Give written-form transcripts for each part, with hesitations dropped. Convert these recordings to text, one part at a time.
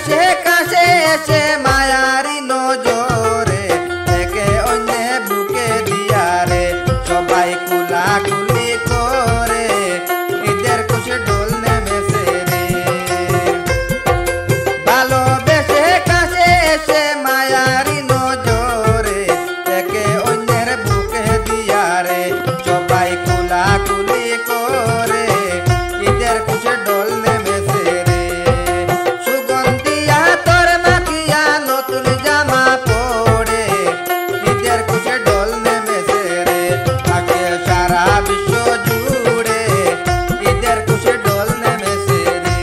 দেশে কাছে এসে মায়ারি নজরে একে অন্যে বুকে দিয়া রে সবাই কুলাকুলি করে ঈদের খুশি ঢোল নেমেছে রে ভালোবেসে কাছে এসে মায়ারি নজরে একে অন্যের বুকে দিয়া রে সবাই কুলাকুলি করে ঈদের খুশি ঢোল নেমেছে রে সুগন্ধিয়া তোর মাখিয়া নতুন জামা পরে ঈদের খুশি ঢোল নেমেছে রে আগে সারা বিশ্ব জুড়ে ঈদের খুশি ঢোল নেমেছে রে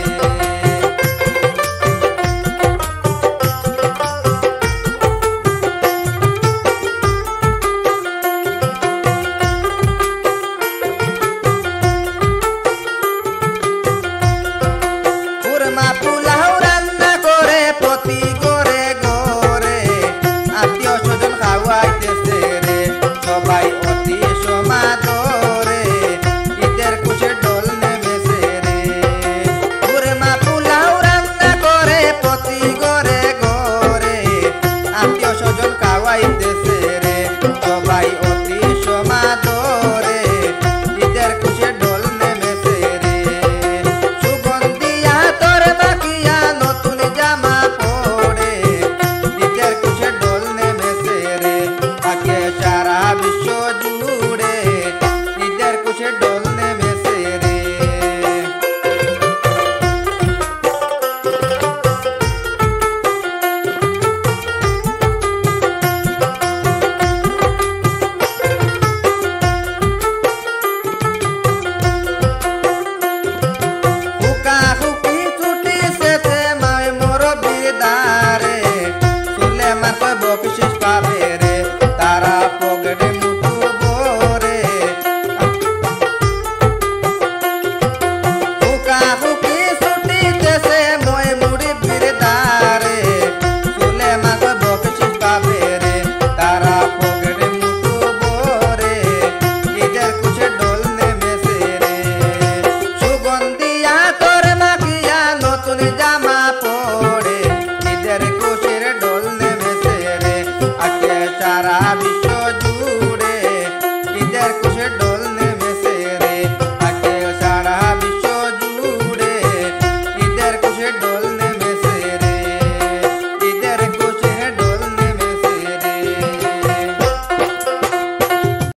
কুরমা পোলাও রান্না করে প্রতি করে ঘরে আত্মীয় স্বজন খাওয়াইতেছে রে সবাই অতি সমাদরে ঈদের খুশি ঢোল নেমেছে রে কুরমা পোলাও রান্না করে প্রতি করে ঘরে আত্মীয় স্বজন খাওয়াইতেছে রে সবাই অতি সমাদরে ঈদের খুশি ঢোল নেমেছে রে সুগন্ধিয়া তোর মাখিয়া নতুন জামা পরে ঈদের খুশি ঢোল নেমেছে রে আগে সারা বিশ্ব জুড়ে ঈদের খুশি ঢোল নেমেছে রে হুকা হুকি ছুটি শেষে মায় মুরব্বির দ্বারে চুলে মাথা বকশিস পাবে রে তারা পকেটে মুঠু ভরে হুকা হুকি ছুটি শেষে মই মুরব্বির দ্বারে চুলে মাথা বকশিস পাবে রে তারা পকেটে মুঠু ভরে ঈদের খুশি ঢোল নেমেছে রে সুগন্ধিয়া তোর মাখিয়া নতুন জামা পরে ঈদের খুশির ঢোল নেমেছে রে আজকে সারা বিশ্ব